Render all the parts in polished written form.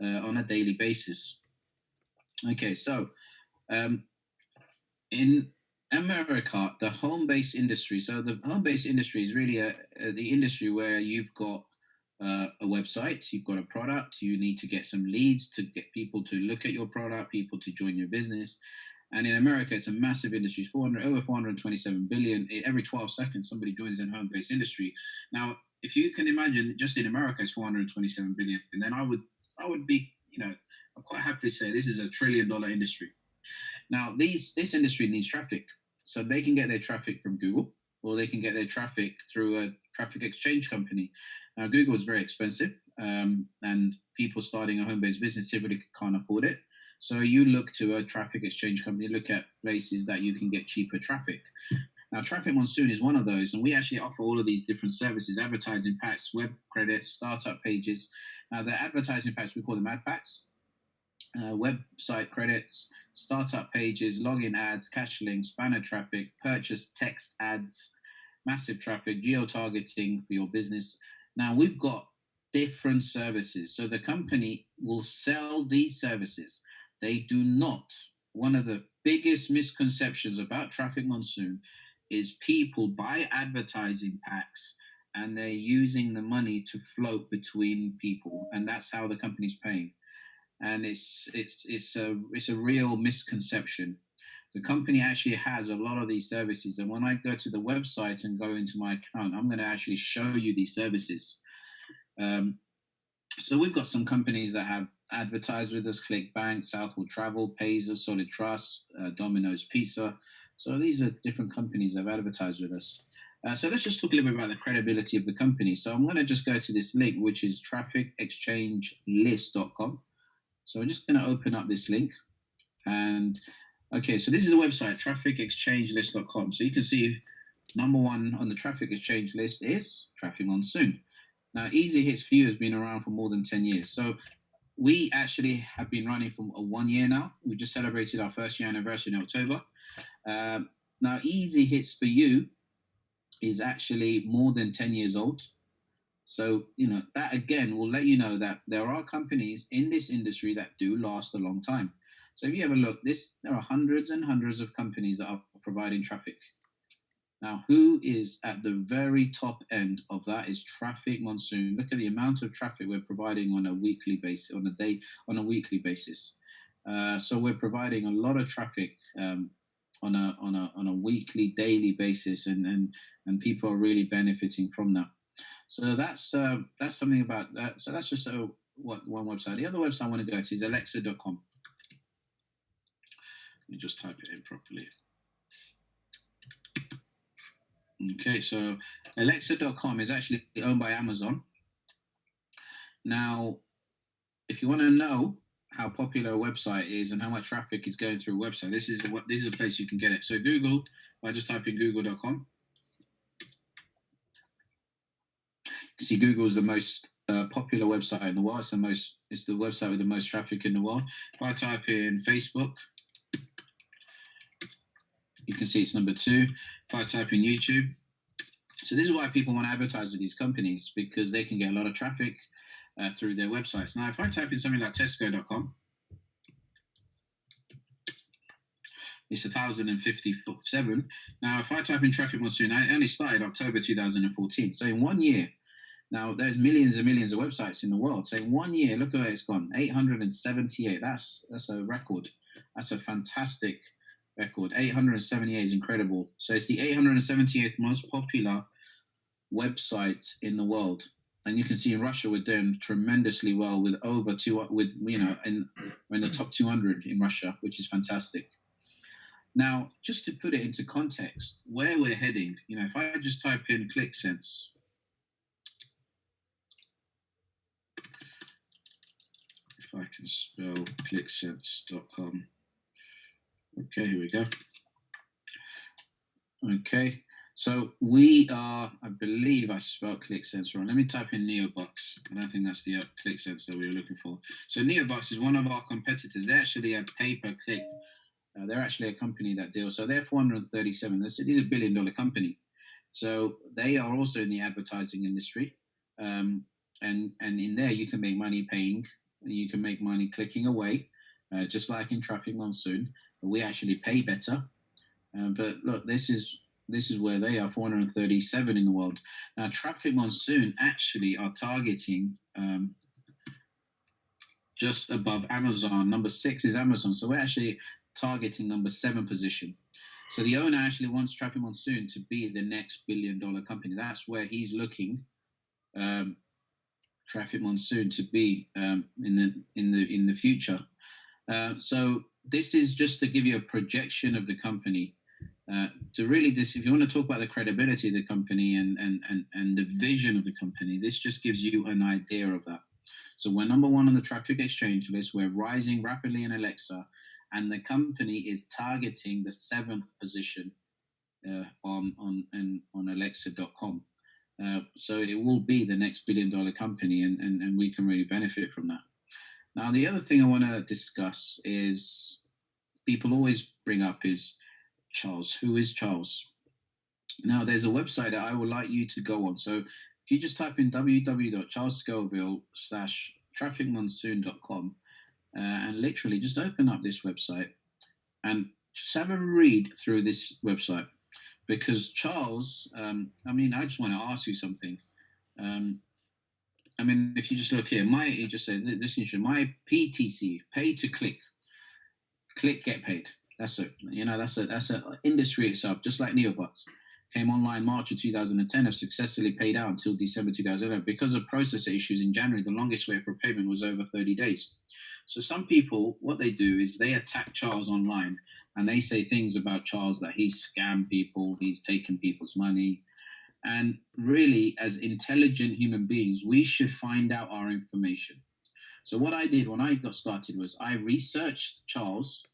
on a daily basis. Okay, so um, in America, the home-based industry. So the home-based industry is really the industry where you've got a website, you've got a product, you need to get some leads to get people to look at your product, people to join your business. And in America, it's a massive industry, over 427 billion. Every 12 seconds, somebody joins in home-based industry. Now, if you can imagine, just in America, it's 427 billion, and then I would be, I'd quite happily say this is $1 trillion industry. Now, this industry needs traffic, so they can get their traffic from Google, or they can get their traffic through a traffic exchange company. Now, Google is very expensive, and people starting a home-based business typically can't afford it. So you look to a traffic exchange company, look at places that you can get cheaper traffic. Now, Traffic Monsoon is one of those, and we actually offer all of these different services: advertising packs, web credits, startup pages. Now, the advertising packs, we call them ad packs. Website credits, startup pages, login ads, cache links, banner traffic, purchase text ads, massive traffic, geo-targeting for your business. Now, we've got different services. So the company will sell these services. They do not. One of the biggest misconceptions about Traffic Monsoon is people buy advertising packs and they're using the money to float between people, and that's how the company's paying. And it's a real misconception. The company actually has a lot of these services, and when I go to the website and go into my account, I'm going to actually show you these services. So we've got some companies that have advertised with us: ClickBank, Southwood Travel, Payzer, Solid Trust, Domino's Pizza. So these are different companies that have advertised with us. So let's just talk a little bit about the credibility of the company. So I'm going to just go to this link, which is trafficexchangelist.com. So I'm just going to open up this link. And okay, so this is a website, trafficexchangelist.com. So you can see number one on the Traffic Exchange list is Traffic Monsoon. Now, Easy Hits for You has been around for more than 10 years. So we actually have been running for 1 year now. We just celebrated our first year anniversary in October. Now, Easy Hits for You is actually more than 10 years old. So, that again will let you know that there are companies in this industry that do last a long time. So if you have a look, there are hundreds and hundreds of companies that are providing traffic. Now, who is at the very top end of that is Traffic Monsoon. Look at the amount of traffic we're providing on a weekly basis, on a weekly basis. So we're providing a lot of traffic on a weekly, daily basis, and people are really benefiting from that. So that's something about that. So that's just one website. The other website I want to go to is Alexa.com. Let me just type it in properly. Okay, so Alexa.com is actually owned by Amazon. Now, if you want to know how popular a website is and how much traffic is going through a website, this is a place you can get it. So Google, if I just type in google.com, you can see Google is the most popular website in the world. It's the website with the most traffic in the world. If I type in Facebook, you can see it's number 2. If I type in YouTube, so this is why people want to advertise with these companies, because they can get a lot of traffic through their websites. Now, if I type in something like Tesco.com, it's 1,057. Now, if I type in Traffic Monsoon, I only started October 2014. So in 1 year, now there's millions and millions of websites in the world. So in 1 year, look at where it's gone, 878. That's a record. That's a fantastic record. 878 is incredible. So it's the 878th most popular website in the world. And you can see in Russia we're doing tremendously well with over we're in the top 200 in Russia, which is fantastic. Now, just to put it into context, where we're heading, if I just type in ClickSense, if I can spell clicksense.com. Okay, here we go. Okay, so we are, I believe I spelled ClickSense wrong. Let me type in Neobox. I don't think that's the ClickSense that we were looking for. So Neobox is one of our competitors. They're actually a pay-per-click. They're actually a company that deals. So they're 437. This is a $1 billion company. So they are also in the advertising industry. And in there you can make money paying You can make money clicking away, just like in Traffic Monsoon. We actually pay better. But look, this is where they are, 437 in the world. Now, Traffic Monsoon actually are targeting just above Amazon. Number 6 is Amazon. So we're actually targeting number 7 position. So the owner actually wants Traffic Monsoon to be the next billion-dollar company. That's where he's looking Traffic Monsoon to be in the future. So this is just to give you a projection of the company. To really, if you want to talk about the credibility of the company and the vision of the company, this just gives you an idea of that. So we're number 1 on the traffic exchange list. We're rising rapidly in Alexa, and the company is targeting the 7th position on Alexa.com. So it will be the next billion-dollar company, and we can really benefit from that. Now, the other thing I want to discuss is people always bring up is Charles. Who is Charles? Now, there's a website that I would like you to go on. So if you just type in www.charlesscoville/trafficmonsoon.com and literally just open up this website and just have a read through this website. Because Charles, I just want to ask you something. If you just look here, it just said this insurance, my PTC, pay to click get paid. That's it. That's an industry itself, just like Neobots. Came online March of 2010, have successfully paid out until December 2011. Because of processor issues in January, the longest wait for payment was over 30 days. So some people, what they do is they attack Charles online, and they say things about Charles that he's scammed people, he's taken people's money. And really, as intelligent human beings, we should find out our information. So what I did when I got started was I researched Charles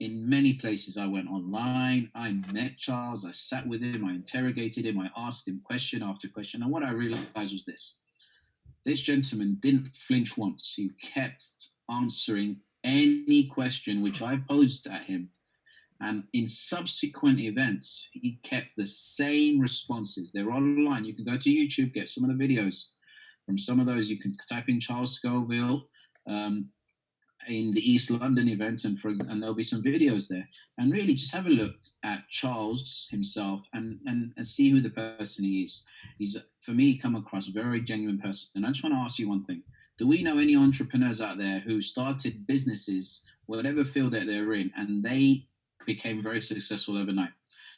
in many places. I went online, I met Charles, I sat with him, I interrogated him, I asked him question after question. And what I realized was this. This gentleman didn't flinch once. He kept answering any question which I posed at him. And in subsequent events, he kept the same responses. They're online. You can go to YouTube, get some of the videos. From some of those, you can type in Charles Scoville in the East London event, and there'll be some videos there. And really just have a look at Charles himself and see who the person he is. He's, for me, come across a very genuine person. And I just want to ask you one thing. Do we know any entrepreneurs out there who started businesses, whatever field that they're in, and they became very successful overnight?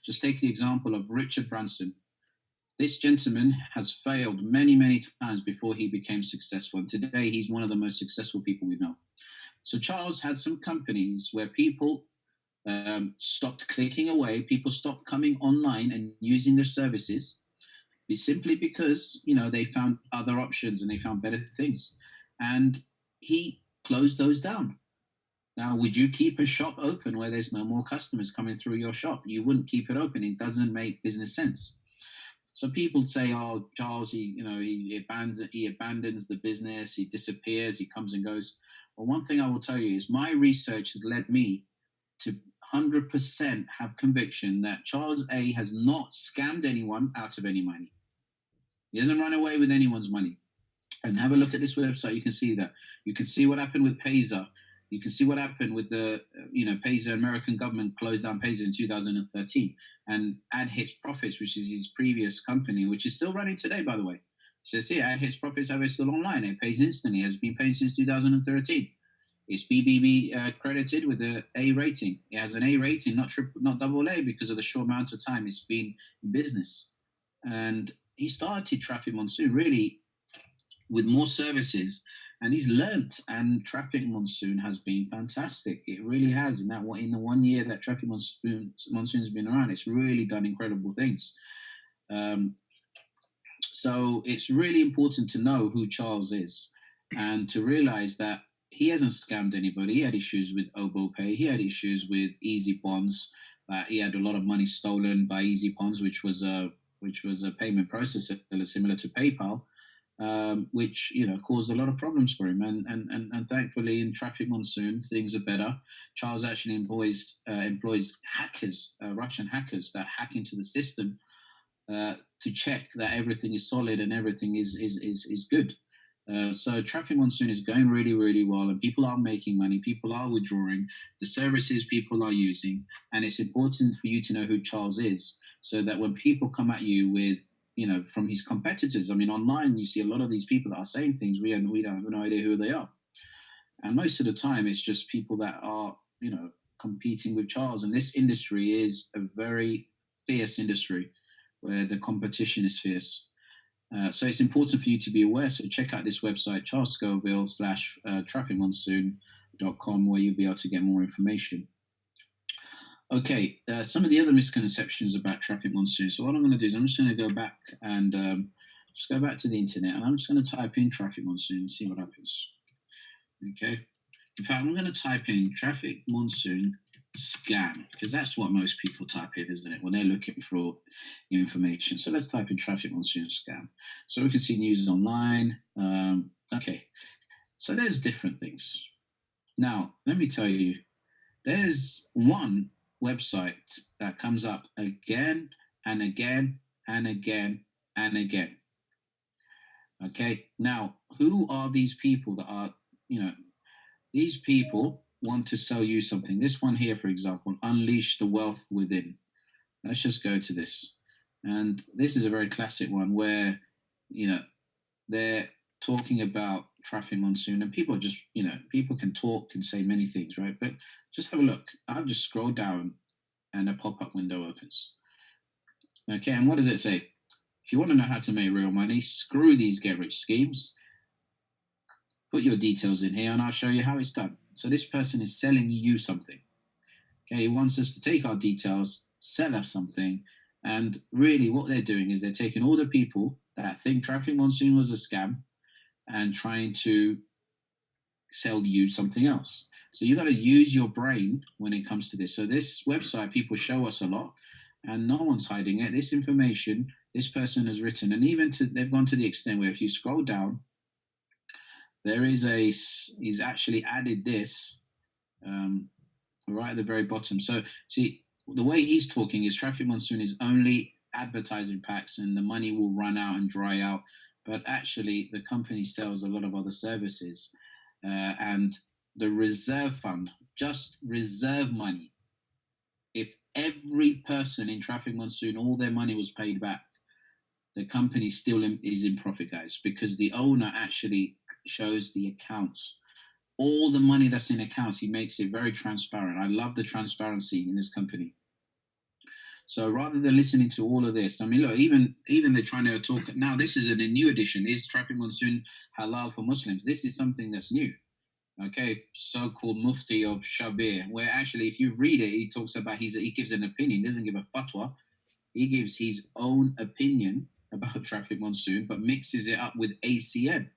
Just take the example of Richard Branson. This gentleman has failed many, many times before he became successful. And today he's one of the most successful people we know. So Charles had some companies where people stopped clicking away. People stopped coming online and using their services simply because, they found other options and they found better things. And he closed those down. Now, would you keep a shop open where there's no more customers coming through your shop? You wouldn't keep it open. It doesn't make business sense. So people say, "Oh, Charles, he abandons the business. He disappears. He comes and goes." Well, one thing I will tell you is my research has led me to 100% have conviction that Charles A has not scammed anyone out of any money. He hasn't run away with anyone's money. And have a look at this website. You can see that. You can see what happened with Payzer. You can see what happened with the, Payzer. American government closed down Payzer in 2013, and Ad Hits Profits, which is his previous company, which is still running today, by the way. So see, Ad Hits Profits are still online. It pays instantly. Has been paying since 2013. It's BBB credited with the A rating. It has an A rating, not double A, because of the short amount of time it's been in business. And he started Traffic Monsoon really with more services, and he's learnt. And Traffic Monsoon has been fantastic. It really has. In the 1 year that Traffic Monsoon's been around, it's really done incredible things. So it's really important to know who Charles is and to realize that he hasn't scammed anybody. He had issues with OboPay. He had issues with Easy Bonds. He had a lot of money stolen by Easy Bonds, which was a payment processor similar to PayPal, which caused a lot of problems for him. And thankfully, in Traffic Monsoon, things are better. Charles actually employs hackers, Russian hackers, that hack into the system to check that everything is solid and everything is good. So Traffic Monsoon is going really, really well, and people are making money. People are withdrawing the services people are using, and it's important for you to know who Charles is, so that when people come at you with, from his competitors. I mean, online you see a lot of these people that are saying things we don't have no idea who they are, and most of the time it's just people that are, competing with Charles. And this industry is a very fierce industry where the competition is fierce. So it's important for you to be aware. So check out this website, Charles Scoville slash trafficmonsoon.com, where you'll be able to get more information. Okay, some of the other misconceptions about Traffic Monsoon. So what I'm going to do is I'm just going to go back and just go back to the internet, and I'm just going to type in Traffic Monsoon and see what happens. Okay. In fact, I'm going to type in Traffic Monsoon scam, because that's what most people type in, isn't it, when they're looking for information. So let's type in Traffic Monsoon scam. So we can see news online. Okay. So there's different things. Now, let me tell you, there's one website that comes up again and again and again and again. Okay. Now, who are these people that are, these people want to sell you something. This one here, for example, unleash the wealth within. Let's just go to this. And this is a very classic one where, they're talking about Traffic Monsoon, and people just, people can talk and say many things, right? But just have a look. I'll just scroll down and a pop-up window opens. Okay, and what does it say? If you want to know how to make real money, screw these get-rich schemes. Put your details in here and I'll show you how it's done. So this person is selling you something. Okay, he wants us to take our details, sell us something, and really what they're doing is they're taking all the people that think Traffic Monsoon was a scam and trying to sell you something else. So you got to use your brain when it comes to this. So this website, people show us a lot, and no one's hiding it. This information, this person has written, and even they've gone to the extent where if you scroll down, there is he's actually added this right at the very bottom. So see, the way he's talking is Traffic Monsoon is only advertising packs and the money will run out and dry out. But actually, the company sells a lot of other services. And the reserve fund, just reserve money. If every person in Traffic Monsoon, all their money was paid back, the company still is in profit, guys, because the owner actually shows the accounts. All the money that's in accounts, he makes it very transparent. I love the transparency in this company. So rather than listening to all of this, I mean, look, even they're trying to talk now. This is a new edition. Is Traffic Monsoon halal for Muslims? This is something that's new. Okay, so-called Mufti of Shabir, where actually, if you read it, he talks about he gives an opinion. He doesn't give a fatwa. He gives his own opinion about Traffic Monsoon, but mixes it up with ACN,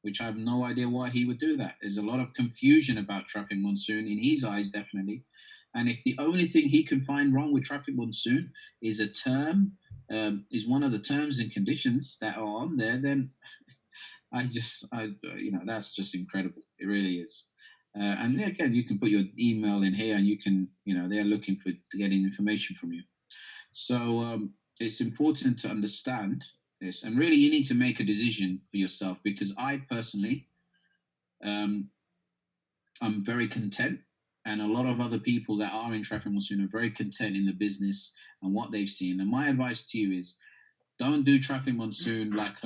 which I have no idea why he would do that. There's a lot of confusion about Traffic Monsoon in his eyes, definitely. And if the only thing he can find wrong with Traffic Monsoon is a term, is one of the terms and conditions that are on there, then that's just incredible. It really is. And again, you can put your email in here, and you can, they're looking for getting information from you. So it's important to understand this, and really, you need to make a decision for yourself. Because I personally, I'm very content, and a lot of other people that are in Traffic Monsoon are very content in the business and what they've seen. And my advice to you is, don't do Traffic Monsoon like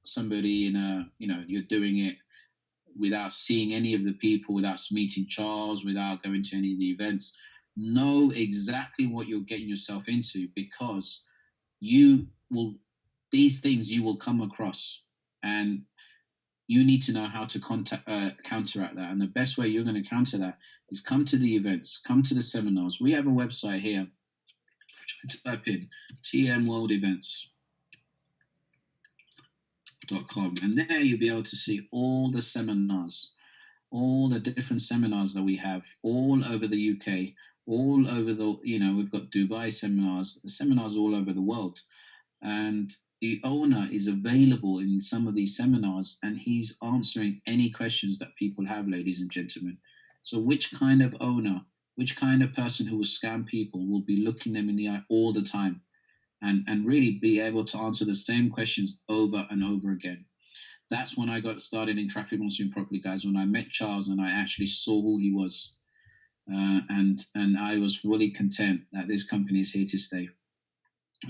somebody in you're doing it without seeing any of the people, without meeting Charles, without going to any of the events. Know exactly what you're getting yourself into, because these things you will come across, and you need to know how to counteract that. And the best way you're going to counter that is come to the events, come to the seminars. We have a website here. Type in TM World Events. .com, and there you'll be able to see all the seminars, all the different seminars that we have all over the UK, all over we've got Dubai seminars, seminars all over the world. And the owner is available in some of these seminars, and he's answering any questions that people have, ladies and gentlemen. So which kind of owner, which kind of person who will scam people will be looking them in the eye all the time, and really be able to answer the same questions over and over again. That's when I got started in Traffic Monsoon properly, guys. When I met Charles and I actually saw who he was, and I was fully content that this company is here to stay.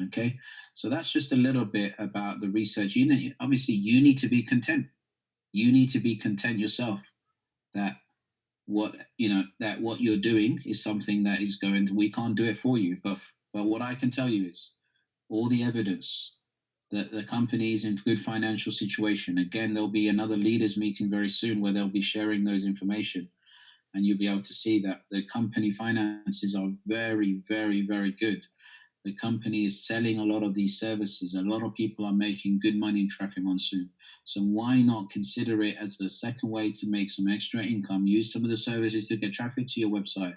Okay, so that's just a little bit about the research. Obviously, you need to be content. You need to be content yourself that what you're doing is something that is going to, we can't do it for you, but what I can tell you is all the evidence that the company is in good financial situation. Again, there'll be another leaders meeting very soon where they'll be sharing those information, and you'll be able to see that the company finances are very, very, very good. The company is selling a lot of these services. A lot of people are making good money in Traffic Monsoon. So why not consider it as the second way to make some extra income? Use some of the services to get traffic to your website,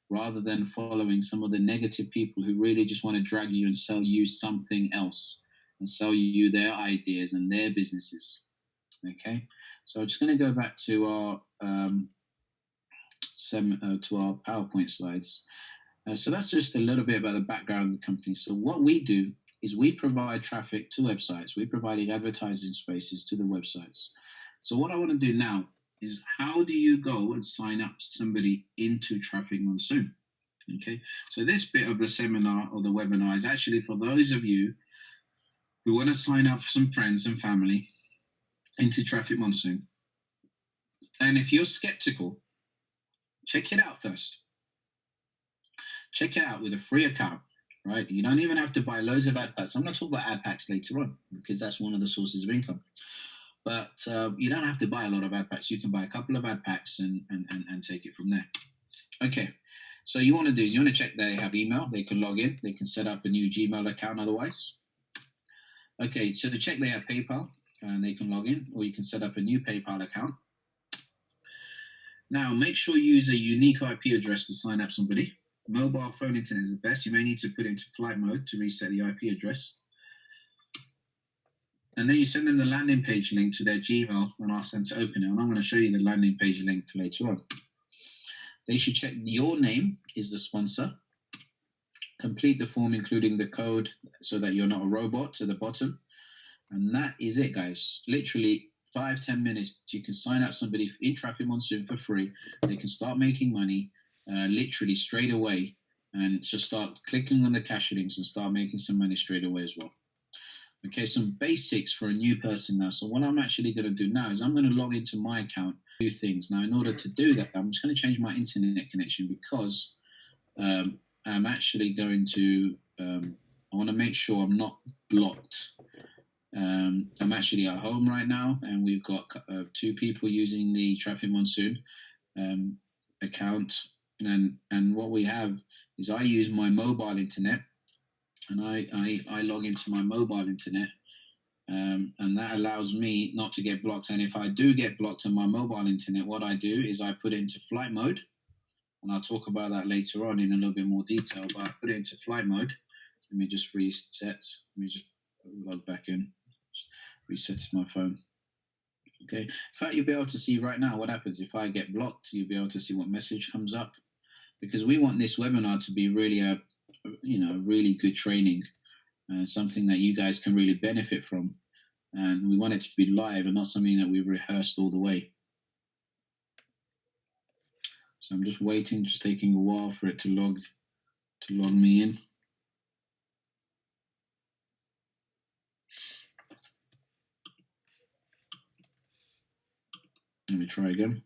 rather than following some of the negative people who really just want to drag you and sell you something else and sell you their ideas and their businesses. Okay, so I'm just going to go back to our PowerPoint slides. So that's just a little bit about the background of the company. So what we do is we provide traffic to websites. We're providing advertising spaces to the websites. So what I want to do now is, how do you go and sign up somebody into Traffic Monsoon? Okay, so this bit of the seminar or the webinar is actually for those of you who want to sign up some friends and family into Traffic Monsoon. And if you're skeptical, check it out first. Check it out with a free account, right? You don't even have to buy loads of ad packs. I'm going to talk about ad packs later on because that's one of the sources of income. But you don't have to buy a lot of ad packs. You can buy a couple of ad packs and take it from there. Okay, so you want to do is you want to check they have email. They can log in. They can set up a new Gmail account otherwise. Okay, so to check they have PayPal and they can log in, or you can set up a new PayPal account. Now, make sure you use a unique IP address to sign up somebody. Mobile phone internet is the best. You may need to put it into flight mode to reset the IP address. And then you send them the landing page link to their Gmail and ask them to open it. And I'm going to show you the landing page link later on. They should check your name is the sponsor. Complete the form, including the code, so that you're not a robot, to the bottom. And that is it, guys. Literally 5-10 minutes. You can sign up somebody in Traffic Monsoon for free. They can start making money. Literally straight away, and just start clicking on the cash links and start making some money straight away as well. Okay, some basics for a new person now. So what I'm actually going to do now is I'm going to log into my account, do things. Now, in order to do that, I'm just going to change my internet connection because I'm actually going to, I want to make sure I'm not blocked. I'm actually at home right now, and we've got 2 people using the Traffic Monsoon account. And what we have is I use my mobile internet, and I log into my mobile internet, and that allows me not to get blocked. And if I do get blocked on my mobile internet, what I do is I put it into flight mode, and I'll talk about that later on in a little bit more detail, but I put it into flight mode. Let me just reset. Let me just log back in. Just reset my phone. Okay. In fact, you'll be able to see right now what happens if I get blocked. You'll be able to see what message comes up, because we want this webinar to be really a really good training, something that you guys can really benefit from. And we want it to be live and not something that we've rehearsed all the way. So I'm just waiting, just taking a while for it to log me in. Let me try again.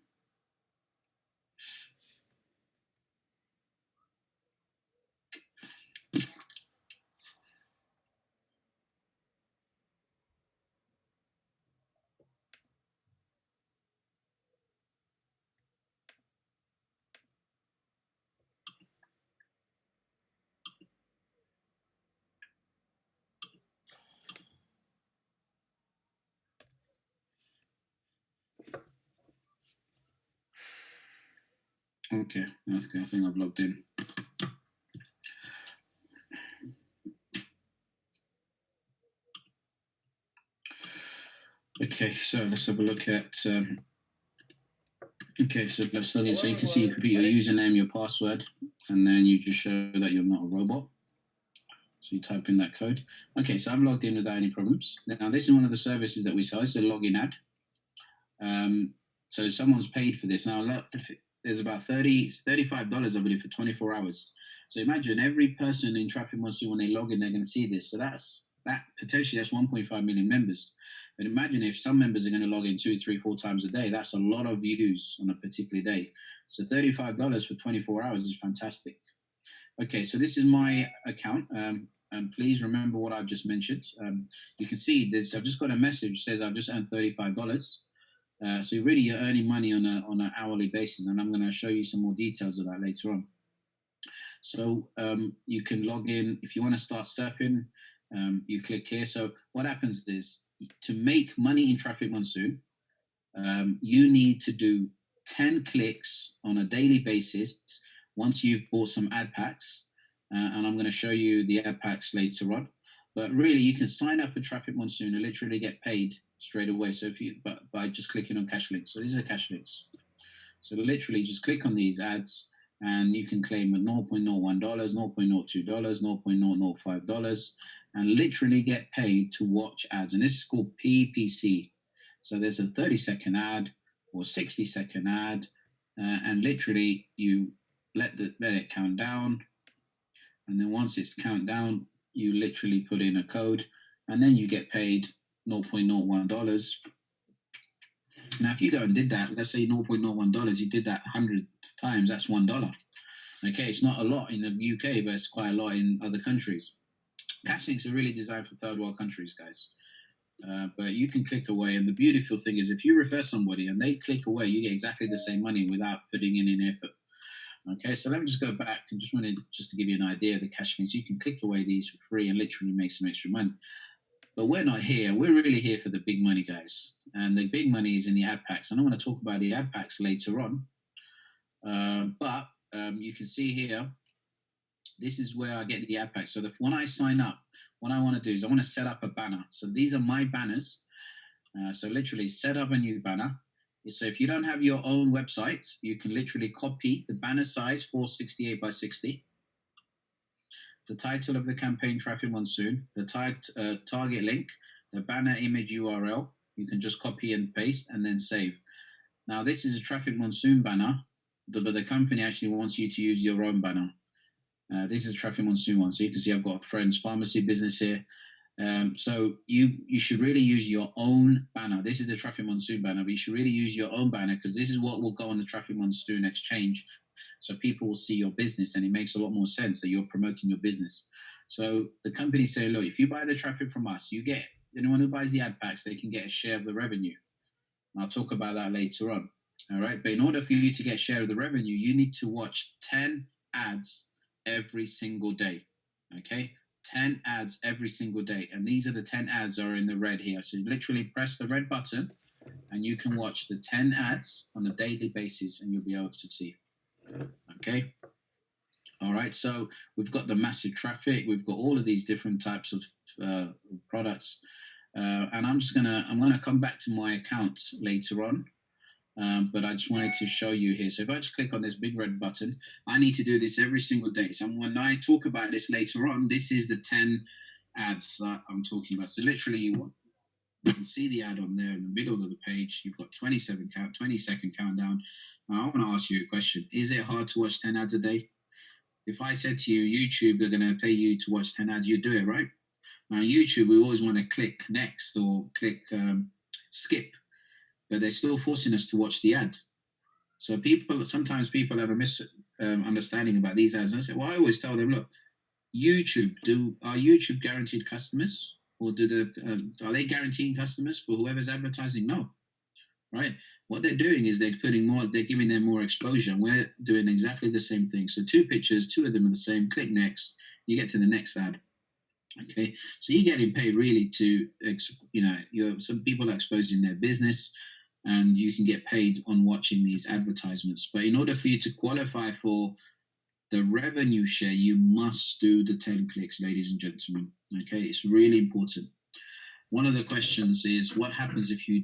Okay, that's good. I think I've logged in. Okay, so let's have a look at. Okay, so let's log in. So you can see you can put your username, your password, and then you just show that you're not a robot. So you type in that code. Okay, so I've logged in without any problems. Now, this is one of the services that we sell. It's a login ad. So someone's paid for this. Now, there's about $35, I believe, for 24 hours. So imagine every person in Traffic Monsoon, when they log in, they're going to see this. So potentially that's 1.5 million members. But imagine if some members are going to log in 2, 3, 4 times a day. That's a lot of views on a particular day. So $35 for 24 hours is fantastic. Okay, so this is my account. And please remember what I've just mentioned. You can see this. I've just got a message that says I've just earned $35. So really, you're earning money on an hourly basis, and I'm going to show you some more details of that later on. So you can log in if you want to start surfing. You click here. So what happens is, to make money in Traffic Monsoon, you need to do 10 clicks on a daily basis once you've bought some ad packs. And I'm going to show you the ad packs later on. But really, you can sign up for Traffic Monsoon and literally get paid straight away. So by just clicking on cash links. So these are cash links. So literally just click on these ads and you can claim at $0.01, $0.02, $0.005, and literally get paid to watch ads. And this is called PPC. So there's a 30-second ad or 60-second ad, and literally you let it count down. And then once it's count down, you literally put in a code, and then you get paid $0.01. Now, if you go and did that, let's say $0.01, you did that 100 times, that's $1. Okay, it's not a lot in the UK, but it's quite a lot in other countries. Cash links are really designed for third world countries, guys. But you can click away, and the beautiful thing is, if you refer somebody and they click away, you get exactly the same money without putting in any effort. Okay, so let me just go back and just to give you an idea of the cash links. You can click away these for free and literally make some extra money. But we're not here. We're really here for the big money, guys. And the big money is in the ad packs. And I'm going to talk about the ad packs later on. But you can see here, this is where I get the ad packs. So when I sign up, what I want to do is I want to set up a banner. So these are my banners. So literally set up a new banner. So if you don't have your own website, you can literally copy the banner size, 468 by 60. The title of the campaign, Traffic Monsoon, the target link, the banner image URL. You can just copy and paste and then save. Now, this is a Traffic Monsoon banner, but the company actually wants you to use your own banner. This is a Traffic Monsoon one. So you can see I've got a friend's pharmacy business here. So you should really use your own banner. This is the Traffic Monsoon banner, but you should really use your own banner, because this is what will go on the Traffic Monsoon exchange. So people will see your business, and it makes a lot more sense that you're promoting your business. So the company say, look, if you buy the traffic from us, anyone who buys the ad packs, they can get a share of the revenue. And I'll talk about that later on. All right. But in order for you to get a share of the revenue, you need to watch 10 ads every single day. Okay. 10 ads every single day. And these are the 10 ads are in the red here. So you literally press the red button and you can watch the 10 ads on a daily basis, and you'll be able to see. Okay. All right. So we've got the massive traffic. We've got all of these different types of products. And I'm going to come back to my account later on. But I just wanted to show you here. So if I just click on this big red button, I need to do this every single day. So when I talk about this later on, this is the 10 ads that I'm talking about. So literally you can see the ad on there in the middle of the page. You've got 20-second countdown. Now I want to ask you a question. Is it hard to watch 10 ads a day? If I said to you, YouTube, they're going to pay you to watch 10 ads, you'd do it, right? Now YouTube, we always want to click next or click skip, but they're still forcing us to watch the ad. So sometimes people have a misunderstanding about these ads. And I say, well, I always tell them, look, are YouTube guaranteed customers, or are they guaranteeing customers for whoever's advertising? No, right? What they're doing is they're giving them more exposure, and we're doing exactly the same thing. So 2 pictures, 2 of them are the same. Click next, you get to the next ad. Okay, so you're getting paid really to, some people are exposing their business, and you can get paid on watching these advertisements. But in order for you to qualify for the revenue share, you must do the 10 clicks, ladies and gentlemen. Okay, it's really important. One of the questions is, what happens if you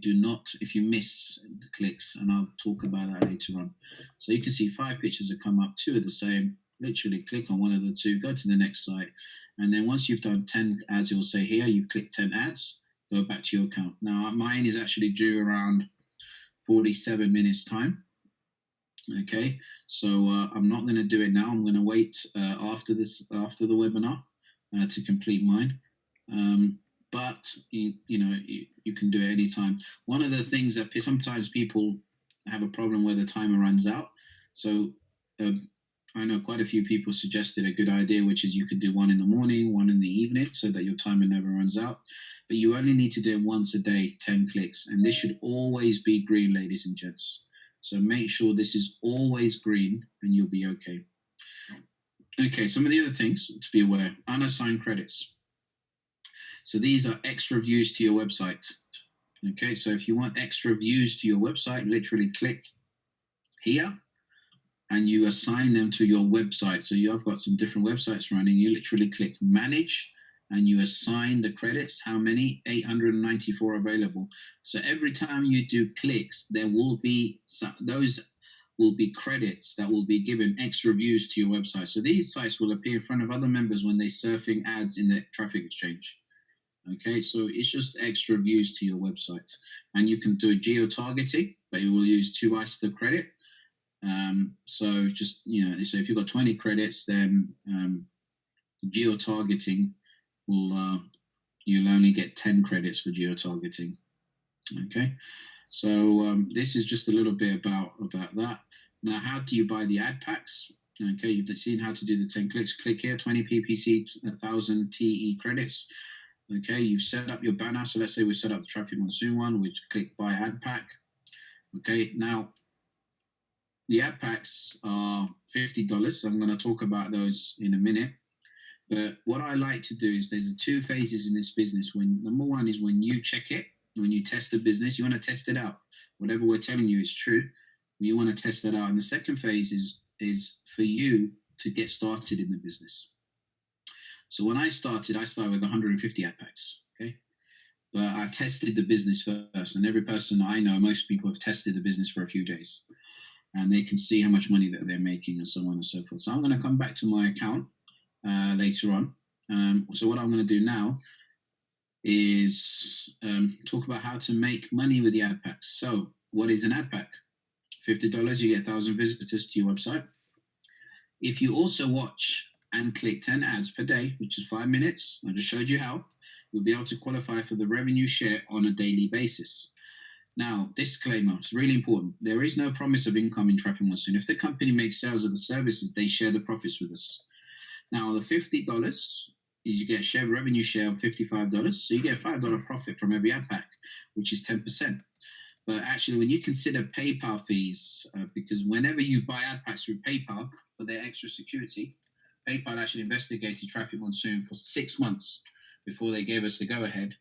miss the clicks? And I'll talk about that later on. So you can see 5 pictures have come up, 2 are the same. literally click on one of the two, go to the next site, and then once you've done 10 ads, it will say here you've clicked 10 ads, go back to your account. Now mine is actually due around 47 minutes time. Okay, so I'm not going to do it now. I'm going to wait after the webinar to complete mine. But you can do it anytime. One of the things that sometimes people have a problem where the timer runs out. So I know quite a few people suggested a good idea, which is you could do one in the morning, one in the evening, so that your timer never runs out. But you only need to do it once a day, 10 clicks, and this should always be green, ladies and gents. So make sure this is always green, and you'll be okay. Okay, some of the other things to be aware: unassigned credits. So these are extra views to your website. Okay, so if you want extra views to your website, literally click here and you assign them to your website. So I've got some different websites running. You literally click manage and you assign the credits. How many? 894 available. So every time you do clicks, there will be those will be credits that will be given extra views to your website. So these sites will appear in front of other members when they're surfing ads in the Traffic Exchange. Okay, so it's just extra views to your website. And you can do geo-targeting, but you will use 2x the credit. So just, so if you've got 20 credits, then geo-targeting will, you'll only get 10 credits for geo-targeting. Okay, so this is just a little bit about that. Now, how do you buy the ad packs? Okay, you've seen how to do the 10 clicks. Click here, 20 PPC, 1,000 TE credits. Okay, you've set up your banner. So let's say we set up the Traffic Monsoon one, which click buy ad pack. Okay, now the ad packs are $50. I'm going to talk about those in a minute. But what I like to do is there's two phases in this business. Number one is when you check it, when you test the business, you want to test it out. Whatever we're telling you is true. You want to test that out. And the second phase is for you to get started in the business. So when I started with 150 ad packs, okay? But I tested the business first, and every person I know, most people have tested the business for a few days, and they can see how much money that they're making and so on and so forth. So I'm going to come back to my account later on. So what I'm going to do now is talk about how to make money with the ad packs. So what is an ad pack? $50, you get 1,000 visitors to your website. If you also watch and click 10 ads per day, which is 5 minutes, I just showed you how, you'll be able to qualify for the revenue share on a daily basis. Now, disclaimer, it's really important. There is no promise of income in Traffic Monsoon. If the company makes sales of the services, they share the profits with us. Now, the $50 is you get a revenue share of $55. So you get a $5 profit from every ad pack, which is 10%. But actually, when you consider PayPal fees, because whenever you buy ad packs through PayPal for their extra security, PayPal actually investigated Traffic Monsoon for 6 months before they gave us the go-ahead.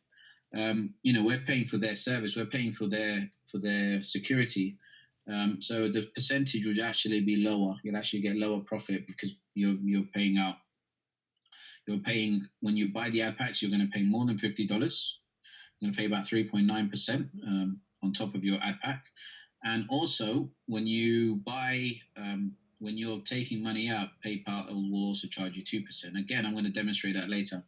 We're paying for their service, we're paying for their security. So the percentage would actually be lower. You'll actually get lower profit because you're paying out. You're paying when you buy the ad packs, you're going to pay more than $50. You're going to pay about 3.9% on top of your ad pack. And also, when you buy, when you're taking money out, PayPal will also charge you 2%. Again, I'm going to demonstrate that later.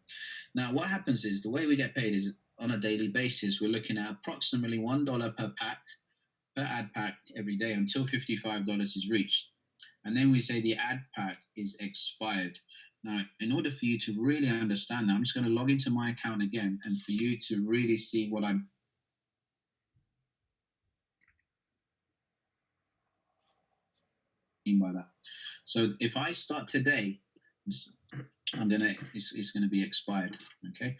Now, what happens is the way we get paid is on a daily basis. We're looking at approximately $1 per ad pack every day until $55 is reached. And then we say the ad pack is expired. Now, in order for you to really understand that, I'm just going to log into my account again and for you to really see what I'm by that. So if I start today, it's going to be expired. Okay.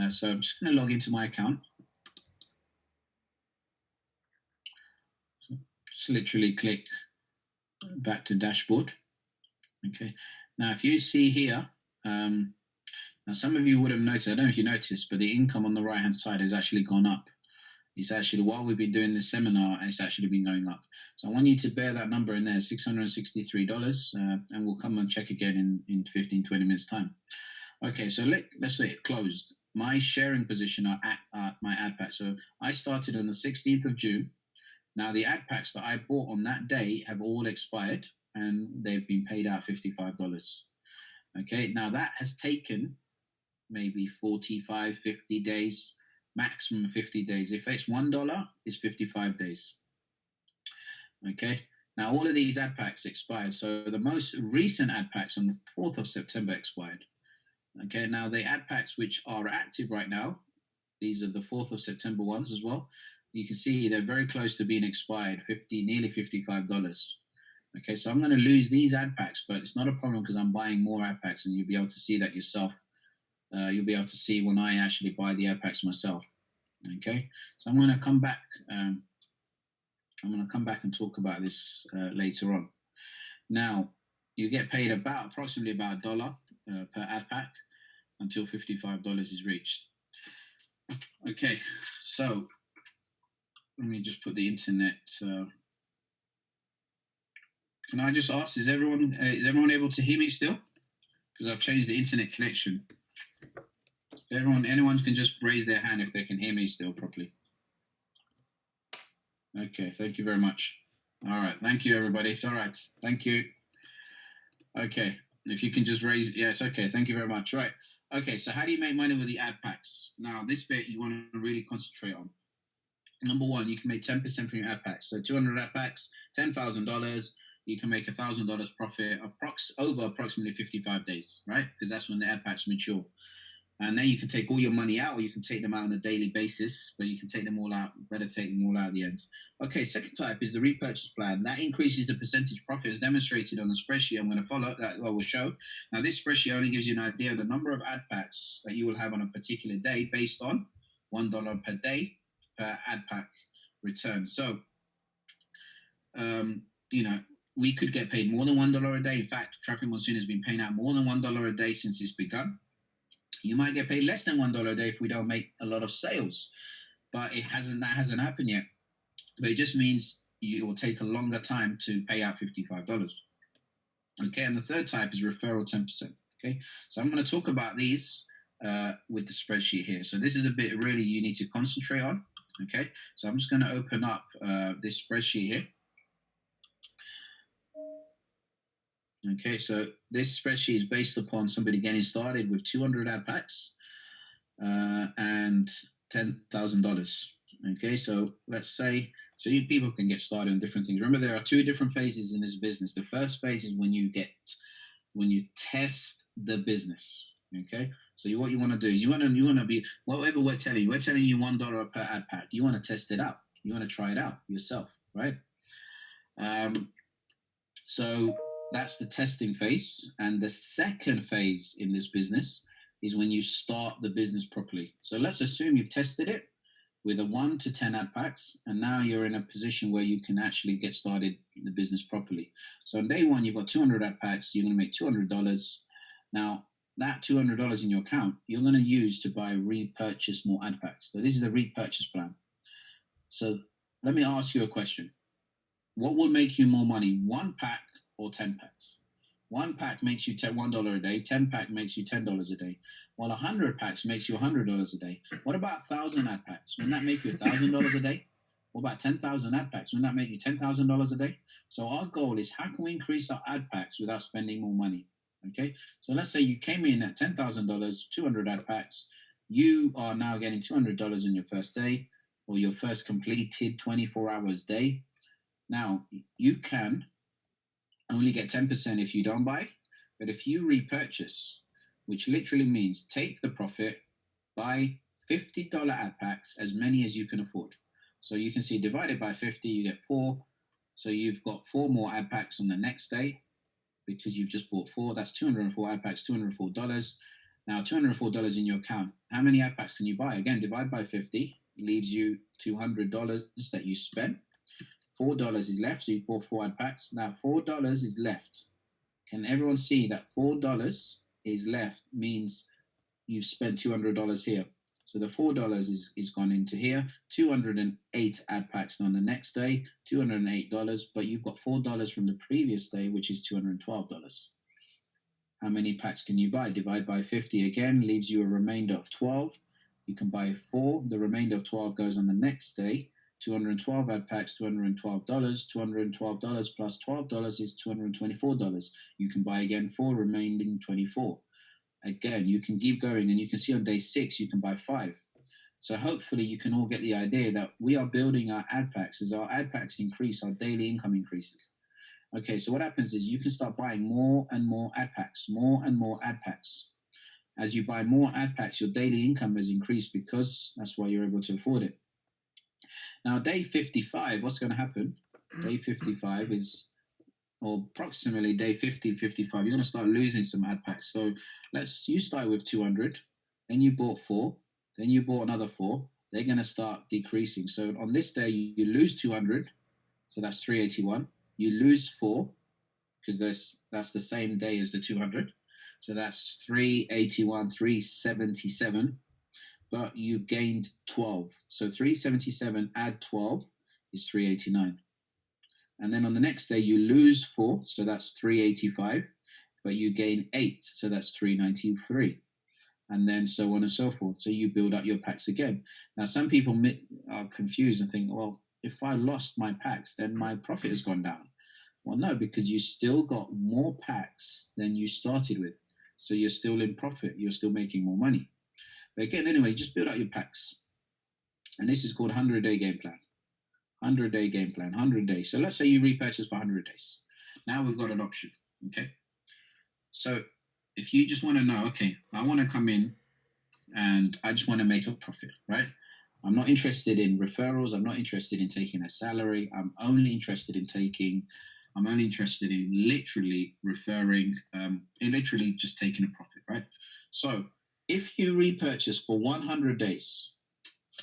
So I'm just going to log into my account. Just literally click back to dashboard. Okay. Now, if you see here, now some of you would have noticed, I don't know if you noticed, but the income on the right-hand side has actually gone up. It's actually, while we've been doing this seminar, it's actually been going up. So I want you to bear that number in there, $663, and we'll come and check again in 15, 20 minutes time. Okay, so let's say it closed. My sharing position are at my ad pack. So I started on the 16th of June. Now the ad packs that I bought on that day have all expired. and they've been paid out $55. Okay, now that has taken maybe 45, 50 days, maximum 50 days. If it's $1, it's 55 days. Okay, now all of these ad packs expired. So the most recent ad packs on the 4th of September expired. Okay, now the ad packs which are active right now, these are the 4th of September ones as well. You can see they're very close to being expired, nearly $55. Okay, so I'm going to lose these ad packs, but it's not a problem because I'm buying more ad packs, and you'll be able to see that yourself. You'll be able to see when I actually buy the ad packs myself. Okay, so I'm going to come back. I'm going to come back and talk about this later on. Now, you get paid approximately about $1 per ad pack until $55 is reached. Okay, so let me just put the internet. Can I just ask, is everyone able to hear me still? Because I've changed the internet connection. Anyone can just raise their hand if they can hear me still properly. Okay, thank you very much. All right, thank you, everybody. It's all right. Thank you. Okay, if you can just raise, yes, okay, thank you very much. Right, okay, so how do you make money with the ad packs? Now, this bit you want to really concentrate on. Number one, you can make 10% from your ad packs. So 200 ad packs, $10,000, you can make $1,000 profit over approximately 55 days, right? Because that's when the ad packs mature. And then you can take all your money out, or you can take them out on a daily basis, but you can take them all out. Better take them all out at the end. Okay, second type is the repurchase plan. That increases the percentage profit as demonstrated on the spreadsheet I'm going to follow, that I will show. Now, this spreadsheet only gives you an idea of the number of ad packs that you will have on a particular day based on $1 per day per ad pack return. So, we could get paid more than $1 a day. In fact, Traffic Monsoon has been paying out more than $1 a day since it's begun. You might get paid less than $1 a day if we don't make a lot of sales, but that hasn't happened yet. But it just means it will take a longer time to pay out $55. Okay, and the third type is referral 10%. Okay, so I'm going to talk about these with the spreadsheet here. So this is a bit really you need to concentrate on. Okay, so I'm just going to open up this spreadsheet here. Okay, so this spreadsheet is based upon somebody getting started with 200 ad packs and $10,000. Okay, so let's say, you people can get started on different things. Remember, there are two different phases in this business. The first phase is when you test the business. Okay, so what you want to do is you want to be, whatever we're telling you $1 per ad pack. You want to test it out. You want to try it out yourself, right? So that's the testing phase. And the second phase in this business is when you start the business properly. So let's assume you've tested it with a 1 to 10 ad packs, and now you're in a position where you can actually get started in the business properly. So on day one, you've got 200 ad packs, you're going to make $200. Now, that $200 in your account, you're going to use to repurchase more ad packs. So this is the repurchase plan. So let me ask you a question. What will make you more money, 1 pack or 10 packs? 1 pack makes you $1 a day, 10 pack makes you $10 a day. While 100 packs makes you $100 a day. What about 1,000 ad packs? Wouldn't that make you $1,000 a day? What about 10,000 ad packs? Wouldn't that make you $10,000 a day? So our goal is, how can we increase our ad packs without spending more money? Okay, so let's say you came in at $10,000, 200 ad packs. You are now getting $200 in your first day, or your first completed 24 hours day. Now, you can only get 10% if you don't buy, but if you repurchase, which literally means take the profit, buy $50 ad packs, as many as you can afford. So you can see divided by 50, you get 4. So you've got 4 more ad packs on the next day because you've just bought 4. That's 204 ad packs, $204. Now, $204 in your account. How many ad packs can you buy? Again, divide by 50, leaves you $200 that you spent. $4 is left, so you bought 4 ad packs. Now $4 is left. Can everyone see that $4 is left means you've spent $200 here? So the $4 is gone into here. 208 ad packs on the next day, $208, but you've got $4 from the previous day, which is $212. How many packs can you buy? Divide by 50 again, leaves you a remainder of 12. You can buy 4. The remainder of 12 goes on the next day. 212 ad packs, $212. $212 plus $12 is $224. You can buy again for remaining 24. Again, you can keep going, and you can see on day 6 you can buy 5. So hopefully you can all get the idea that we are building our ad packs. As our ad packs increase, our daily income increases. Okay, so what happens is you can start buying more and more ad packs, more and more ad packs. As you buy more ad packs, your daily income has increased because that's why you're able to afford it. Now, day 55, what's going to happen? Day 55 is, or approximately day 50, 55, you're going to start losing some ad packs. So you start with 200, then you bought 4, then you bought another 4. They're going to start decreasing. So on this day, you lose 200, so that's 381. You lose 4, because that's the same day as the 200. So that's 381, 377. But you gained 12. So 377 add 12 is 389. And then on the next day, you lose 4, so that's 385, but you gain 8, so that's 393. And then so on and so forth. So you build up your packs again. Now, some people are confused and think, well, if I lost my packs, then my profit has gone down. Well, no, because you still got more packs than you started with. So you're still in profit. You're still making more money. But again, anyway, just build out your packs. And this is called 100-day game plan. 100-day game plan, 100 days. So let's say you repurchase for 100 days. Now we've got an option, okay? So if you just want to know, okay, I want to come in and I just want to make a profit, right? I'm not interested in referrals. I'm not interested in taking a salary. I'm only interested in literally referring, in literally just taking a profit, right? So if you repurchase for 100 days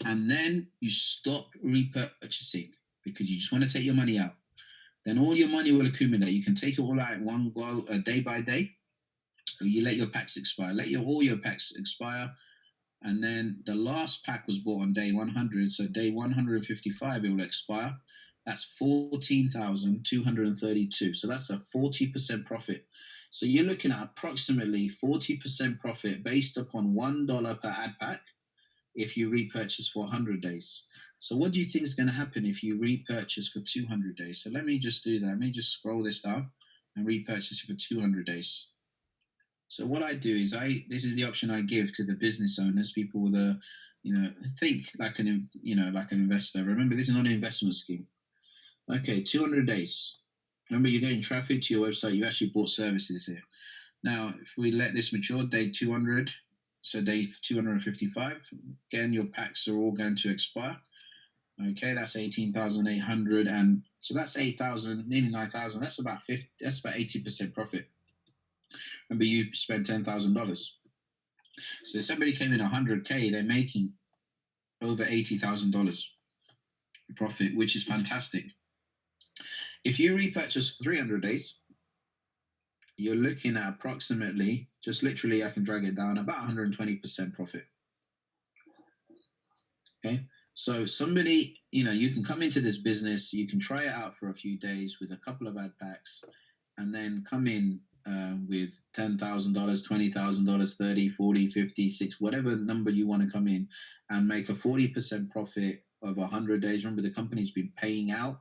and then you stop repurchasing because you just want to take your money out, then all your money will accumulate. You can take it all out in one go, day by day, or you let your packs expire. All your packs expire, and then the last pack was bought on day 100, so day 155 it will expire. That's 14,232. So that's a 40% profit. So you're looking at approximately 40% profit based upon $1 per ad pack if you repurchase for 100 days. So what do you think is going to happen if you repurchase for 200 days? So let me just do that. Let me just scroll this down and repurchase for 200 days. So what I do is this is the option I give to the business owners, people with think like an investor. Remember, this is not an investment scheme. Okay, 200 days. Remember, you're getting traffic to your website. You actually bought services here. Now, if we let this mature, day 200, so day 255, again, your packs are all going to expire. Okay, that's 18,800, and so that's 8,000, nearly 9,000. That's about 80% profit. Remember, you spent $10,000. So if somebody came in 100K, they're making over $80,000 profit, which is fantastic. If you repurchase 300 days, you're looking at approximately, just literally, I can drag it down, about 120% profit. Okay, so somebody, you can come into this business, you can try it out for a few days with a couple of ad packs, and then come in with $10,000, $20,000, 30, 40, 50, 60, whatever number you want to come in, and make a 40% profit over 100 days. Remember, the company's been paying out.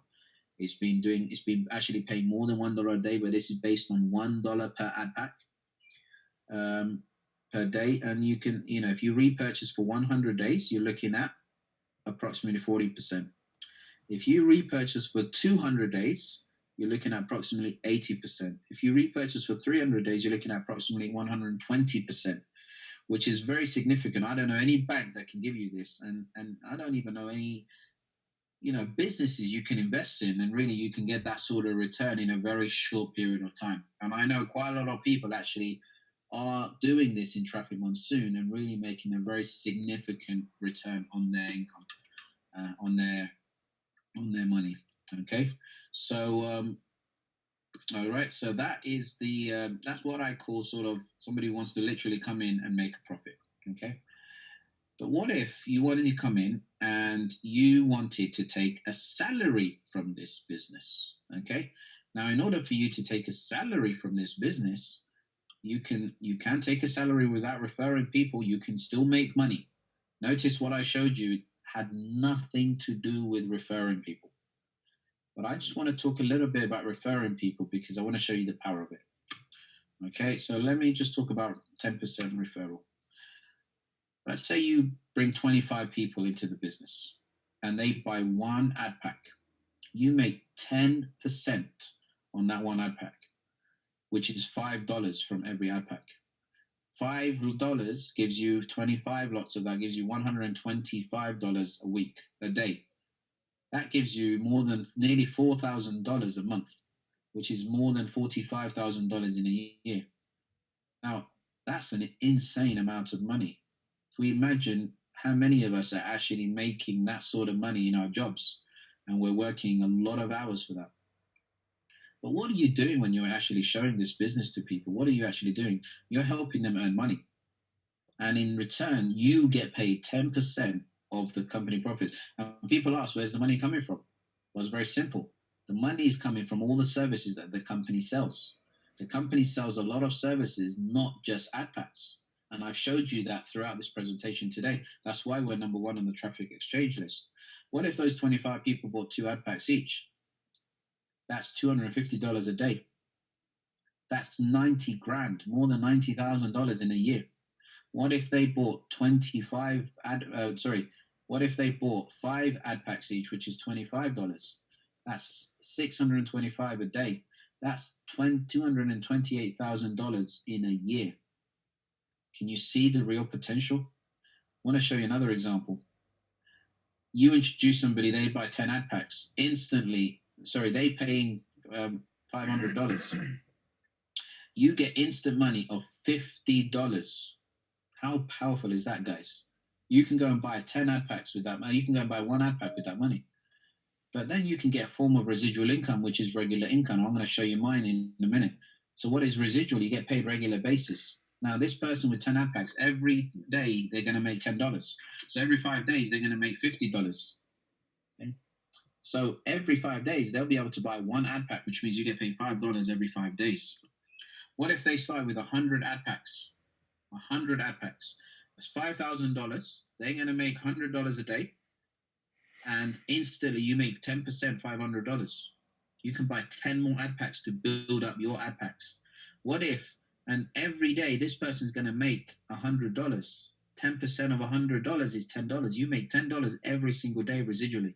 It's been actually paying more than $1 a day, but this is based on $1 per ad pack per day. And you can, if you repurchase for 100 days, you're looking at approximately 40%. If you repurchase for 200 days, you're looking at approximately 80%. If you repurchase for 300 days, you're looking at approximately 120%, which is very significant. I don't know any bank that can give you this, and I don't even know any businesses you can invest in, and really you can get that sort of return in a very short period of time. And I know quite a lot of people actually are doing this in Traffic Monsoon and really making a very significant return on their income, on their money. Okay, so all right, so that is that's what I call sort of somebody who wants to literally come in and make a profit. Okay. But what if you wanted to come in and you wanted to take a salary from this business? Okay. Now, in order for you to take a salary from this business, you can take a salary without referring people. You can still make money. Notice what I showed you, had nothing to do with referring people. But I just want to talk a little bit about referring people because I want to show you the power of it. Okay, so let me just talk about 10% referral. Let's say you bring 25 people into the business and they buy one ad pack. You make 10% on that one ad pack, which is $5 from every ad pack. $5 gives you 25 lots of that, gives you $125 a week, a day. That gives you more than nearly $4,000 a month, which is more than $45,000 in a year. Now, that's an insane amount of money. If we imagine how many of us are actually making that sort of money in our jobs, and we're working a lot of hours for that. But what are you doing when you're actually showing this business to people? What are you actually doing? You're helping them earn money. And in return, you get paid 10% of the company profits. And people ask, where's the money coming from? Well, it's very simple. The money is coming from all the services that the company sells. The company sells a lot of services, not just ad packs. And I've showed you that throughout this presentation today. That's why we're number one on the Traffic Exchange list. What if those 25 people bought 2 ad packs each? That's $250 a day. That's 90 grand, more than $90,000 in a year. What if they bought what if they bought 5 ad packs each, which is $25? That's $625 a day. That's $228,000 in a year. Can you see the real potential? I want to show you another example. You introduce somebody, they buy 10 ad packs. Instantly, they paying $500. You get instant money of $50. How powerful is that, guys? You can go and buy 10 ad packs with that money. You can go and buy 1 ad pack with that money. But then you can get a form of residual income, which is regular income. I'm going to show you mine in a minute. So what is residual? You get paid regular basis. Now, this person with 10 ad packs, every day they're going to make $10. So every 5 days, they're going to make $50. Okay? So every 5 days, they'll be able to buy 1 ad pack, which means you get paid $5 every 5 days. What if they start with 100 ad packs? 100 ad packs. That's $5,000. They're going to make $100 a day. And instantly you make 10%, $500. You can buy 10 more ad packs to build up your ad packs. What if, and every day this person's going to make $100. 10% of $100 is $10. You make $10 every single day residually.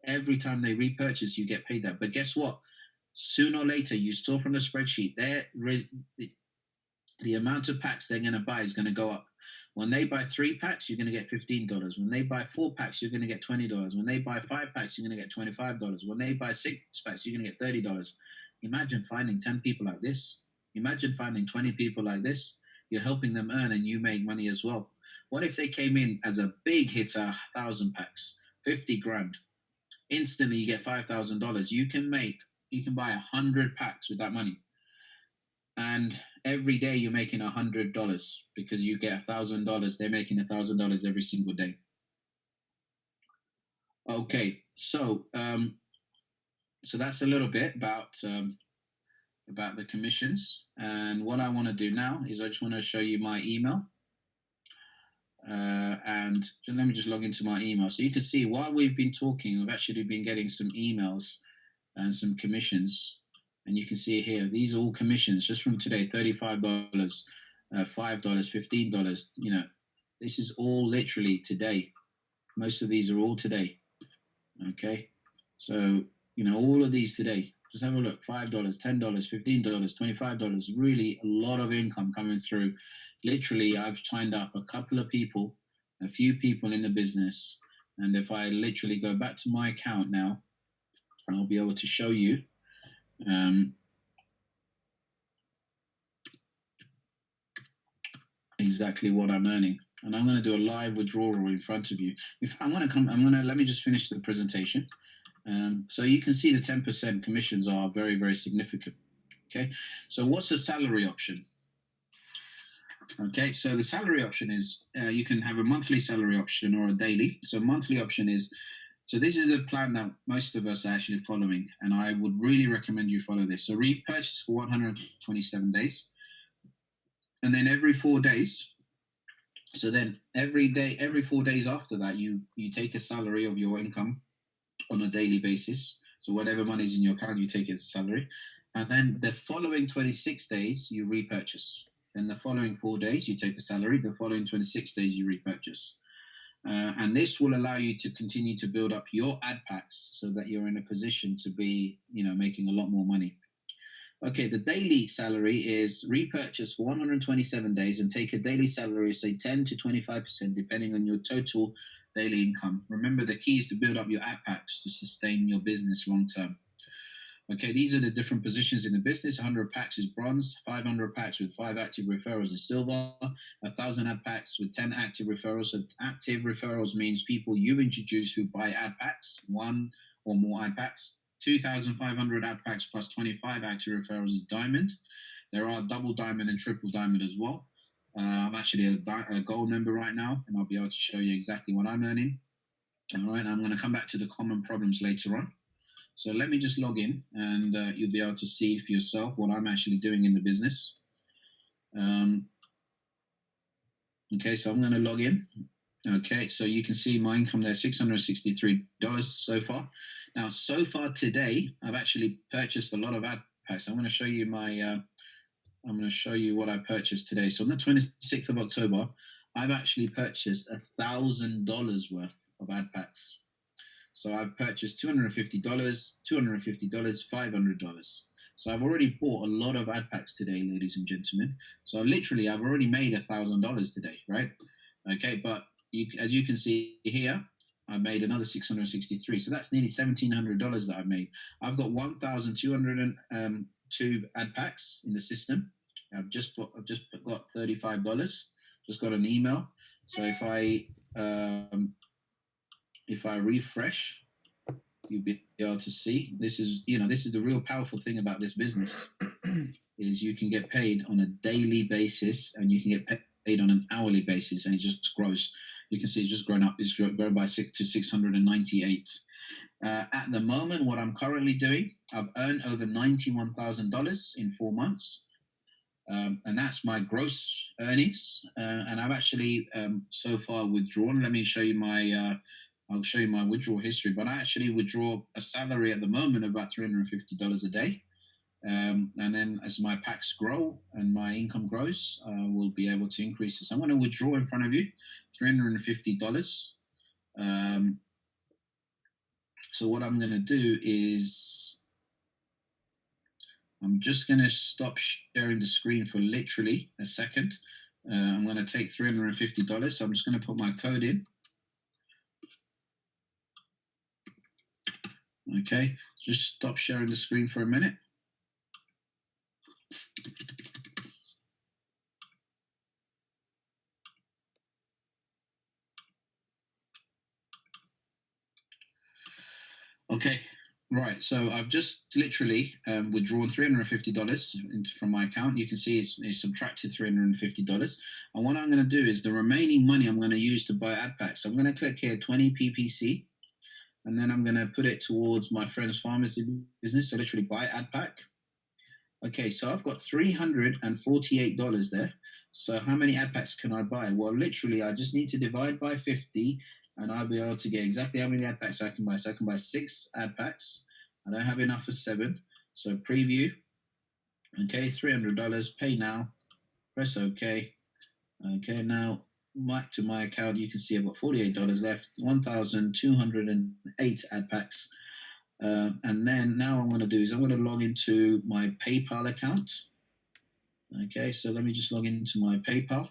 Every time they repurchase, you get paid that. But guess what? Sooner or later, you saw from the spreadsheet, the amount of packs they're going to buy is going to go up. When they buy 3 packs, you're going to get $15. When they buy 4 packs, you're going to get $20. When they buy 5 packs, you're going to get $25. When they buy 6 packs, you're going to get $30. Imagine finding 10 people like this. Imagine finding 20 people like this. You're helping them earn and you make money as well. What if they came in as a big hitter, 1,000 packs, 50 grand? Instantly, you get $5,000. You can buy 100 packs with that money. And every day you're making $100 because you get $1,000. They're making $1,000 every single day. Okay, so that's a little bit about the commissions. And what I want to do now is I just want to show you my email. And let me just log into my email. So you can see while we've been talking, we've actually been getting some emails and some commissions. And you can see here, these are all commissions just from today, $35, $5, $15. This is all literally today. Most of these are all today. Okay. So, all of these today, just have a look, $5, $10, $15, $25, really a lot of income coming through. Literally, I've signed up a few people in the business. And if I literally go back to my account now, I'll be able to show you exactly what I'm earning. And I'm going to do a live withdrawal in front of you. Let me just finish the presentation. So you can see the 10% commissions are very, very significant. Okay. So what's the salary option? Okay. So the salary option is you can have a monthly salary option or a daily. So monthly option is, so this is the plan that most of us are actually following. And I would really recommend you follow this. So repurchase for 127 days. And then every 4 days, So then every day, every 4 days after that, you take a salary of your income on a daily basis. So whatever money is in your account, you take it as a salary. And then the following 26 days, you repurchase. Then the following 4 days, you take the salary. The following 26 days, you repurchase. And this will allow you to continue to build up your ad packs so that you're in a position to be, making a lot more money. Okay, the daily salary is repurchase for 127 days and take a daily salary of say 10 to 25%, depending on your total daily income. Remember, the key is to build up your ad packs to sustain your business long term. Okay, these are the different positions in the business. 100 packs is bronze, 500 packs with 5 active referrals is silver, 1,000 ad packs with 10 active referrals. So active referrals means people you introduce who buy ad packs, 1 or more ad packs. 2,500 ad packs plus 25 active referrals is diamond. There are double diamond and triple diamond as well. I'm actually a gold member right now, and I'll be able to show you exactly what I'm earning. All right, I'm going to come back to the common problems later on. So let me just log in, and you'll be able to see for yourself what I'm actually doing in the business. Okay, so I'm going to log in. Okay, so you can see my income there, $663 so far. Now, so far today, I've actually purchased a lot of ad packs. I'm going to show you I'm going to show you what I purchased today. So on the 26th of October, I've actually purchased $1,000 worth of ad packs. So I've purchased $250, $250, $500. So I've already bought a lot of ad packs today, ladies and gentlemen. So literally, I've already made $1,000 today, right? Okay, but as you can see here, I made another 663. So that's nearly $1,700 that I've made. I've got 1,202 ad packs in the system. I've just got $35. Just got an email. So if I refresh, you'll be able to see this is the real powerful thing about this business is you can get paid on a daily basis and you can get paid on an hourly basis, and it just grows. You can see it's just grown up. It's grown by 6 to 698. At the moment, what I'm currently doing, I've earned over $91,000 in 4 months. And that's my gross earnings. And I've actually so far withdrawn. Let me show you I'll show you my withdrawal history. But I actually withdraw a salary at the moment of about $350 a day. And then as my packs grow and my income grows, we'll be able to increase this. I'm going to withdraw in front of you $350. So what I'm going to do is I'm just going to stop sharing the screen for literally a second. I'm going to take $350. So I'm just going to put my code in. Okay, just stop sharing the screen for a minute. Okay, right. So I've just literally withdrawn $350 from my account. You can see it's subtracted $350. And what I'm going to do is the remaining money I'm going to use to buy ad packs. So I'm going to click here 20 PPC. And then I'm going to put it towards my friend's pharmacy business. So literally buy ad pack. Okay, so I've got $348 there. So how many ad packs can I buy? Well, literally, I just need to divide by 50, and I'll be able to get exactly how many ad packs I can buy. So I can buy 6 ad packs. I don't have enough for 7. So preview. Okay, $300. Pay now. Press OK. Okay, now back to my account. You can see I've got $48 left. 1,208 ad packs. And then now what I'm going to do is I'm going to log into my PayPal account. Okay, so let me just log into my PayPal.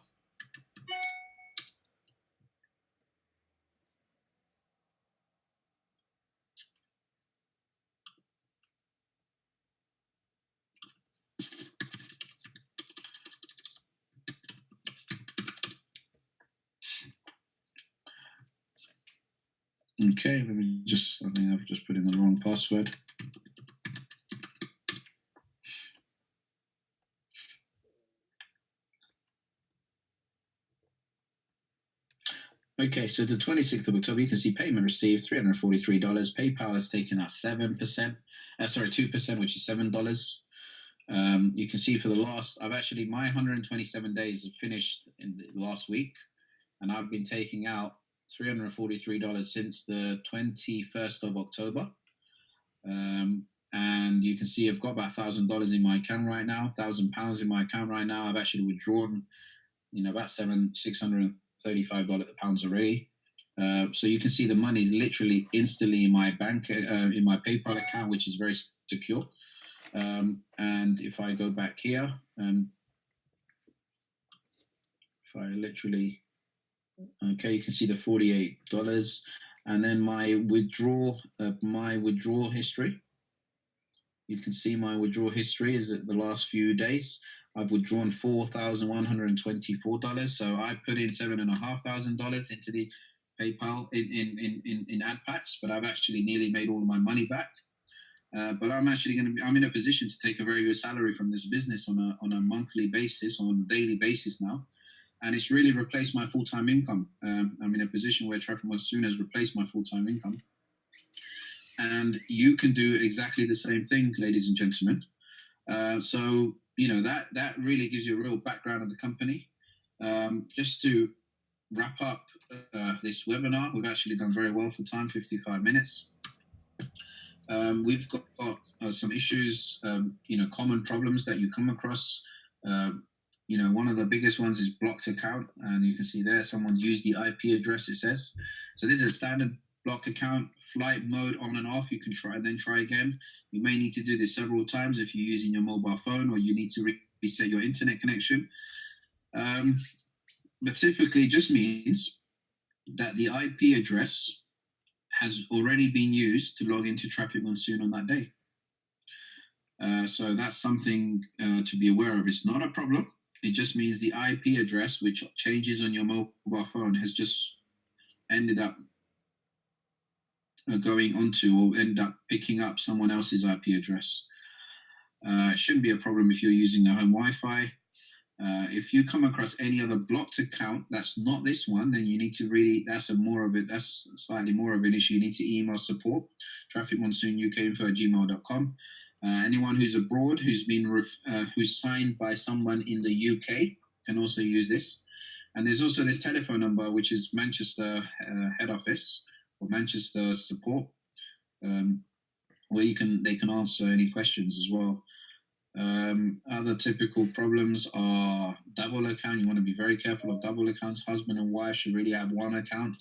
Okay, I think I've just put in the wrong password. Okay, so the 26th of October, you can see payment received, $343. PayPal has taken out 2%, which is $7. You can see for the last, my 127 days have finished in the last week. and I've been taking out $343 since the 21st of October. And you can see I've got about $1,000 in my account right now, £1,000 in my account right now. I've actually withdrawn, about £635 already. So you can see the money is literally instantly in my bank, in my PayPal account, which is very secure. And if I go back here, if I literally, okay, you can see the $48, and then my withdrawal history. You can see my withdrawal history is at the last few days. I've withdrawn $4,124. So I put in $7,500 into the PayPal in ad packs, but I've actually nearly made all of my money back. But I'm actually I'm in a position to take a very good salary from this business on a monthly basis, on a daily basis now. And it's really replaced my full-time income. I'm in a position where Traffic Monsoon has replaced my full-time income. And you can do exactly the same thing, ladies and gentlemen. So, that really gives you a real background of the company. Just to wrap up this webinar, we've actually done very well for time, 55 minutes. We've got some issues, common problems that you come across. One of the biggest ones is blocked account, and you can see there someone's used the IP address, it says. So this is a standard block account, flight mode on and off. You can try again. You may need to do this several times if you're using your mobile phone, or you need to reset your internet connection. But typically it just means that the IP address has already been used to log into Traffic Monsoon on that day. So that's something to be aware of. It's not a problem. It just means the IP address, which changes on your mobile phone, has just ended up going onto or end up picking up someone else's IP address. It shouldn't be a problem if you're using the home Wi-Fi. If you come across any other blocked account that's not this one, then you need to that's slightly more of an issue. You need to email support, trafficmonsoonuk@gmail.com. Anyone who's abroad, who's signed by someone in the UK, can also use this. And there's also this telephone number, which is Manchester head office or Manchester support, where they can answer any questions as well. Other typical problems are double account. You want to be very careful of double accounts. Husband and wife should really have one account,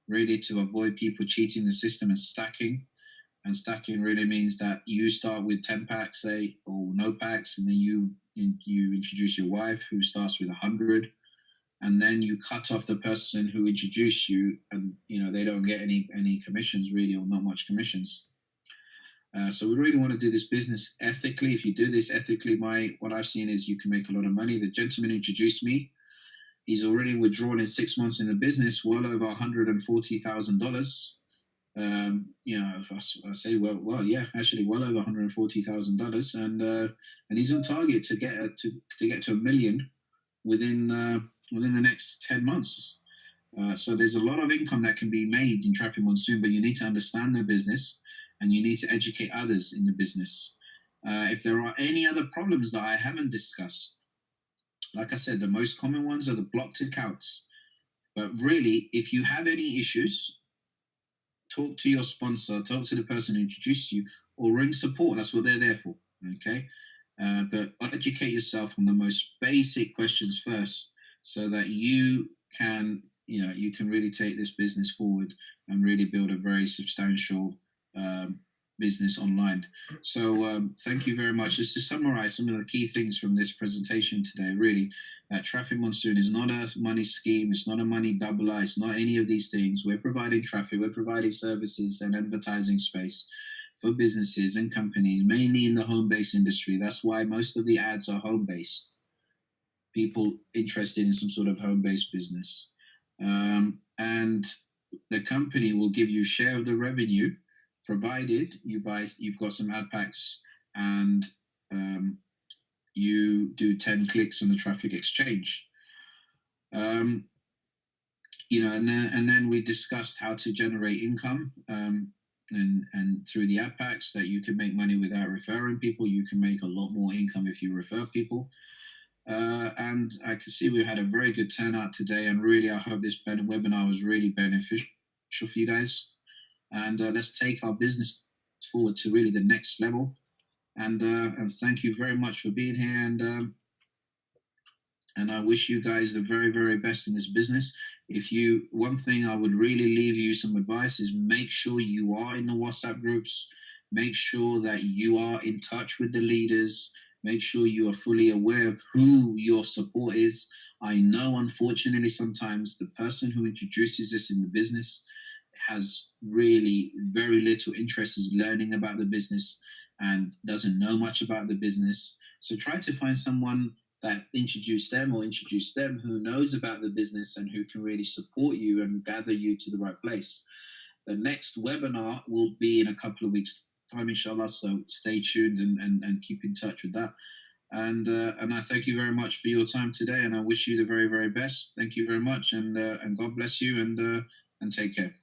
really, to avoid people cheating the system and stacking. And stacking really means that you start with 10 packs, say, or no packs, and then you introduce your wife, who starts with 100, and then you cut off the person who introduced you, and they don't get any commissions really, or not much commissions. So we really want to do this business ethically. If you do this ethically, what I've seen is you can make a lot of money. The gentleman who introduced me, he's already withdrawn in 6 months in the business, well over $140,000. I say, well, yeah, actually, well over $140,000, and he's on target to get to $1 million within the next 10 months. So there's a lot of income that can be made in Traffic Monsoon, but you need to understand the business, and you need to educate others in the business. If there are any other problems that I haven't discussed, like I said, the most common ones are the blocked accounts. But really, if you have any issues, talk to your sponsor, talk to the person who introduced you, or ring support. That's what they're there for, okay? But educate yourself on the most basic questions first, so that you can really take this business forward and really build a very substantial business online. So thank you very much. Just to summarize some of the key things from this presentation today, really, that Traffic Monsoon is not a money scheme, it's not a money doubler, it's not any of these things. We're providing traffic, we're providing services and advertising space for businesses and companies, mainly in the home-based industry. That's why most of the ads are home-based. People interested in some sort of home-based business. And the company will give you share of the revenue, provided you've got some ad packs and you do 10 clicks on the Traffic Exchange. And then we discussed how to generate income, and through the ad packs, that you can make money without referring people. You can make a lot more income if you refer people. And I can see we had a very good turnout today, and really, I hope this webinar was really beneficial for you guys. And let's take our business forward to really the next level. And thank you very much for being here. And I wish you guys the very, very best in this business. One thing I would really leave you some advice is make sure you are in the WhatsApp groups. Make sure that you are in touch with the leaders. Make sure you are fully aware of who your support is. I know, unfortunately, sometimes the person who introduces this in the business has really very little interest in learning about the business and doesn't know much about the business. So try to find someone that introduce them who knows about the business and who can really support you and gather you to the right place. The next webinar will be in a couple of weeks time, inshallah, so stay tuned and keep in touch with that. And I thank you very much for your time today, and I wish you the very, very best. Thank you very much, and God bless you, and take care.